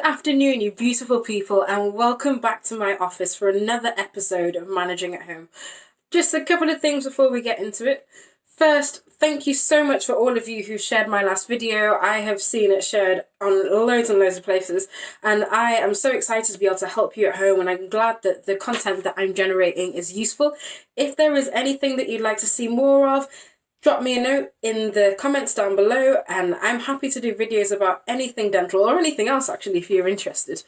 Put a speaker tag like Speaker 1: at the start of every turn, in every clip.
Speaker 1: afternoon, you beautiful people, and welcome back to my office for another episode of Managing at Home. Just a couple of things before we get into it. First, thank you so much for all of you who shared my last video. I have seen it shared on loads and loads of places, and I am so excited to be able to help you at home, and I'm glad that the content that I'm generating is useful. If there is anything that you'd like to see more of, drop me a note in the comments down below, and I'm happy to do videos about anything dental or anything else actually if you're interested.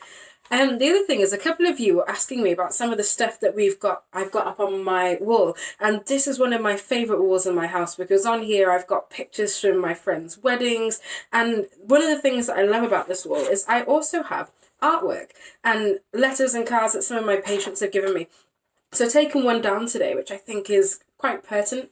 Speaker 1: And the other thing is, a couple of you were asking me about some of the stuff that I've got up on my wall, and this is one of my favourite walls in my house because on here I've got pictures from my friends' weddings, and one of the things that I love about this wall is I also have artwork and letters and cards that some of my patients have given me. So I've taken one down today, which I think is quite pertinent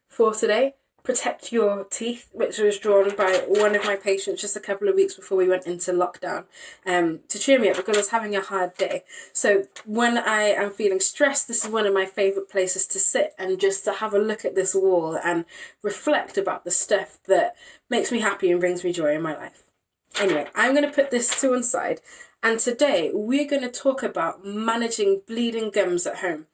Speaker 1: for today. Protect Your Teeth, which was drawn by one of my patients just a couple of weeks before we went into lockdown, to cheer me up because I was having a hard day. So when I am feeling stressed, this is one of my favourite places to sit and just to have a look at this wall and reflect about the stuff that makes me happy and brings me joy in my life. Anyway, I'm going to put this to one side, and today we're going to talk about managing bleeding gums at home.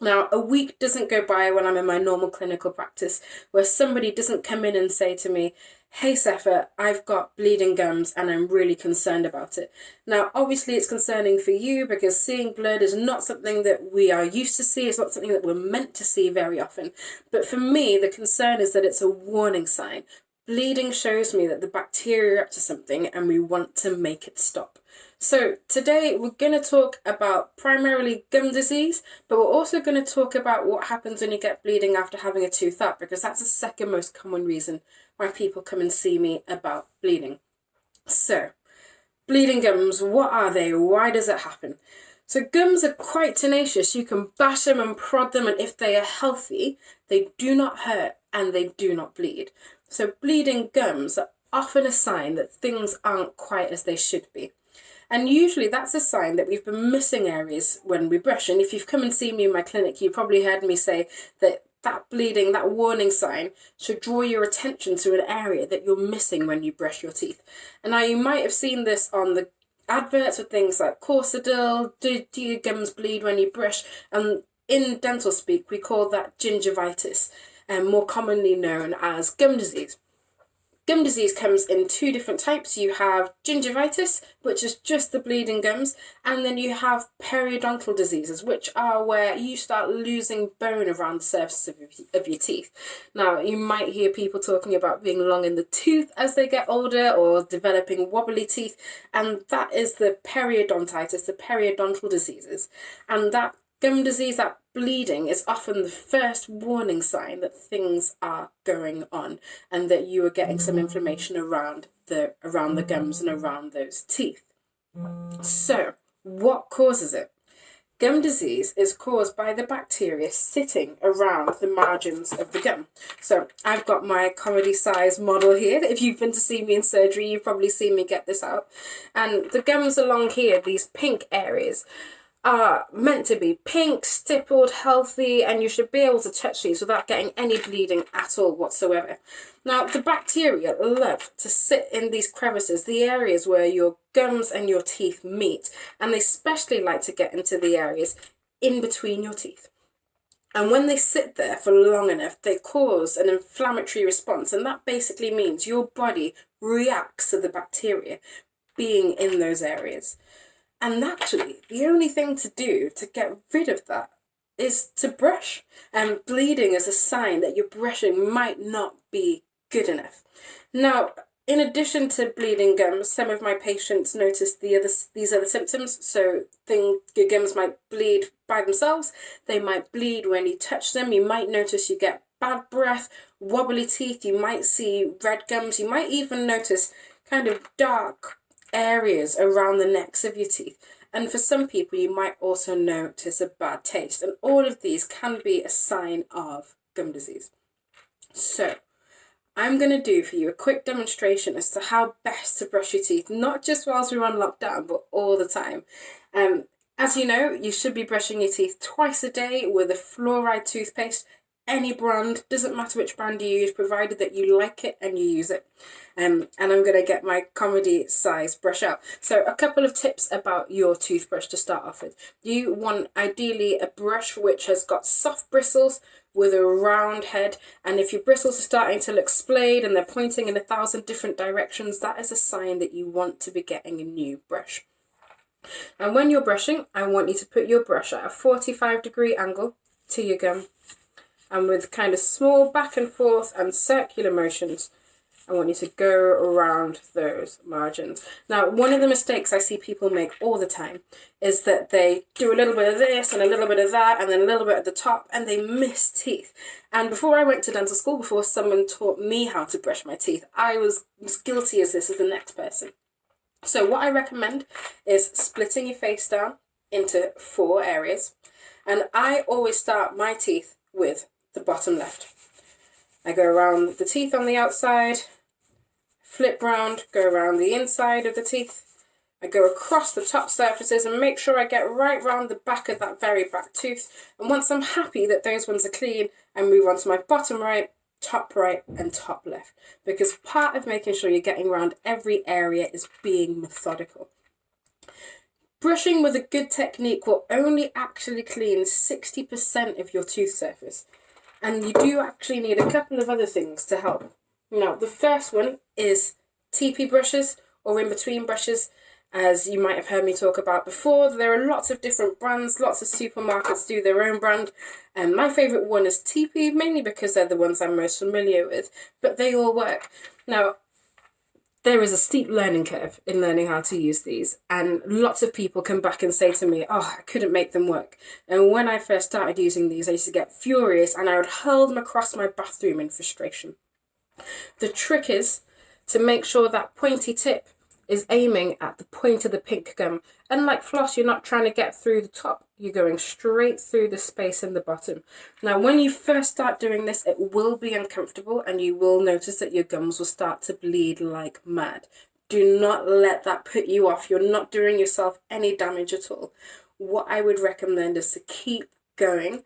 Speaker 1: Now, a week doesn't go by when I'm in my normal clinical practice where somebody doesn't come in and say to me, "Hey, Sepha, I've got bleeding gums and I'm really concerned about it." Now, obviously it's concerning for you because seeing blood is not something that we are used to see. It's not something that we're meant to see very often. But for me, the concern is that it's a warning sign. Bleeding shows me that the bacteria are up to something and we want to make it stop. So today we're going to talk about primarily gum disease, but we're also going to talk about what happens when you get bleeding after having a tooth up, because that's the second most common reason why people come and see me about bleeding. So, bleeding gums, what are they? Why does it happen? So gums are quite tenacious. You can bash them and prod them, and if they are healthy, they do not hurt and they do not bleed. So bleeding gums are often a sign that things aren't quite as they should be. And usually that's a sign that we've been missing areas when we brush. And if you've come and seen me in my clinic, you probably heard me say that bleeding, that warning sign, should draw your attention to an area that you're missing when you brush your teeth. And now you might have seen this on the adverts with things like Corsadil, do your gums bleed when you brush? And in dental speak, we call that gingivitis, and more commonly known as gum disease. Gum disease comes in two different types. You have gingivitis, which is just the bleeding gums, and then you have periodontal diseases, which are where you start losing bone around the surface of your teeth. Now, you might hear people talking about being long in the tooth as they get older or developing wobbly teeth, and that is the periodontitis, the periodontal diseases. And that gum disease, that bleeding, is often the first warning sign that things are going on and that you are getting some inflammation around the gums and around those teeth. So, what causes it? Gum disease is caused by the bacteria sitting around the margins of the gum. So I've got my comedy size model here. If you've been to see me in surgery, you've probably seen me get this out. And the gums along here, these pink areas, are meant to be pink, stippled, healthy, and you should be able to touch these without getting any bleeding at all whatsoever. Now, the bacteria love to sit in these crevices, the areas where your gums and your teeth meet, and they especially like to get into the areas in between your teeth. And when they sit there for long enough, they cause an inflammatory response, and that basically means your body reacts to the bacteria being in those areas. And naturally, the only thing to do to get rid of that is to brush. And bleeding is a sign that your brushing might not be good enough. Now, in addition to bleeding gums, some of my patients notice these other symptoms. So your gums might bleed by themselves. They might bleed when you touch them. You might notice you get bad breath, wobbly teeth. You might see red gums. You might even notice kind of dark areas around the necks of your teeth. And for some people, you might also notice a bad taste. And all of these can be a sign of gum disease. So I'm going to do for you a quick demonstration as to how best to brush your teeth, not just whilst we're on lockdown, but all the time. As you know, you should be brushing your teeth twice a day with a fluoride toothpaste. any brand, doesn't matter which brand you use, provided that you like it and you use it. And I'm going to get my comedy size brush out. So a couple of tips about your toothbrush to start off with. You want ideally a brush which has got soft bristles with a round head, and if your bristles are starting to look splayed and they're pointing in 1,000 different directions, that is a sign that you want to be getting a new brush. And when you're brushing, I want you to put your brush at a 45-degree angle to your gum, and with kind of small back and forth and circular motions, I want you to go around those margins. Now, one of the mistakes I see people make all the time is that they do a little bit of this and a little bit of that and then a little bit at the top, and they miss teeth. And before I went to dental school, before someone taught me how to brush my teeth, I was as guilty as this as the next person. So what I recommend is splitting your face down into 4 areas. And I always start my teeth with the bottom left. I go around the teeth on the outside, flip round, go around the inside of the teeth. I go across the top surfaces and make sure I get right round the back of that very back tooth. And once I'm happy that those ones are clean, I move on to my bottom right, and top left. Because part of making sure you're getting around every area is being methodical. Brushing with a good technique will only actually clean 60% of your tooth surface. And you do actually need a couple of other things to help. Now, the first one is TP brushes or in-between brushes, as you might have heard me talk about before. There are lots of different brands, lots of supermarkets do their own brand. And my favourite one is TP, mainly because they're the ones I'm most familiar with, but they all work. Now, there is a steep learning curve in learning how to use these, and lots of people come back and say to me, oh, I couldn't make them work. And when I first started using these, I used to get furious and I would hurl them across my bathroom in frustration. The trick is to make sure that pointy tip is aiming at the point of the pink gum. Unlike floss, you're not trying to get through the top, you're going straight through the space in the bottom. Now, when you first start doing this, it will be uncomfortable and you will notice that your gums will start to bleed like mad. Do not let that put you off. You're not doing yourself any damage at all. What I would recommend is to keep going.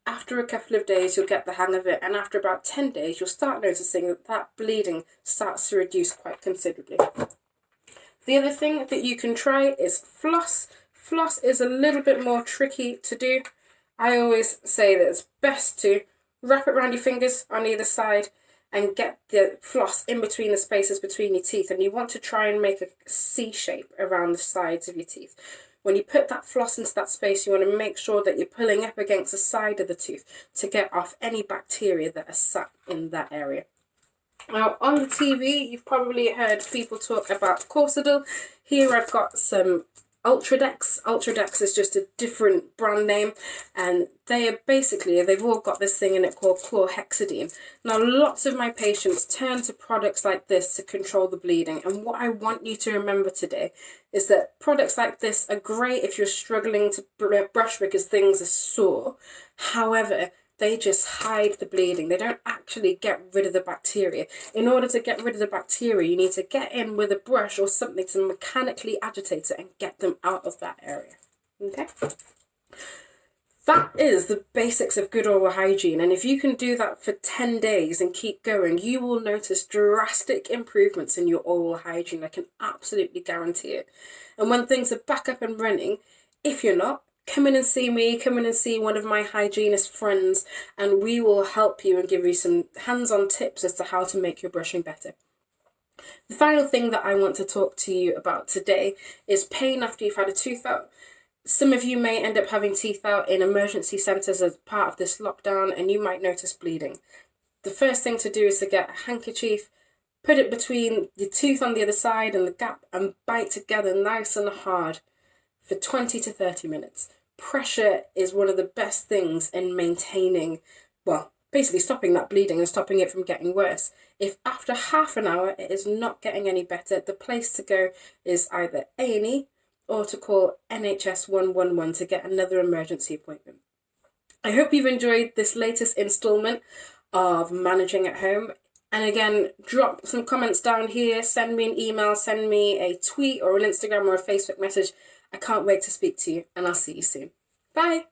Speaker 1: After a couple of days, you'll get the hang of it, and after about 10 days, you'll start noticing that that bleeding starts to reduce quite considerably. The other thing that you can try is floss. Floss is a little bit more tricky to do. I always say that it's best to wrap it around your fingers on either side and get the floss in between the spaces between your teeth, and you want to try and make a C shape around the sides of your teeth. When you put that floss into that space, you want to make sure that you're pulling up against the side of the tooth to get off any bacteria that are sat in that area. Now, on the TV, you've probably heard people talk about Corsadil. Here I've got some Ultradex. Ultradex is just a different brand name, and they are basically, they've all got this thing in it called chlorhexidine. Now, lots of my patients turn to products like this to control the bleeding, and what I want you to remember today is that products like this are great if you're struggling to brush because things are sore. However, they just hide the bleeding. They don't actually get rid of the bacteria. In order to get rid of the bacteria, you need to get in with a brush or something to mechanically agitate it and get them out of that area. Okay? That is the basics of good oral hygiene. And if you can do that for 10 days and keep going, you will notice drastic improvements in your oral hygiene. I can absolutely guarantee it. And when things are back up and running, if you're not, come in and see me, come in and see one of my hygienist friends, and we will help you and give you some hands-on tips as to how to make your brushing better. The final thing that I want to talk to you about today is pain after you've had a tooth out. Some of you may end up having teeth out in emergency centres as part of this lockdown, and you might notice bleeding. The first thing to do is to get a handkerchief, put it between the tooth on the other side and the gap, and bite together nice and hard for 20 to 30 minutes. Pressure is one of the best things in maintaining, well, basically stopping that bleeding and stopping it from getting worse. If after half an hour it is not getting any better, the place to go is either A&E or to call NHS 111 to get another emergency appointment. I hope you've enjoyed this latest instalment of Managing at Home. And again, drop some comments down here, send me an email, send me a tweet or an Instagram or a Facebook message. I can't wait to speak to you, and I'll see you soon. Bye.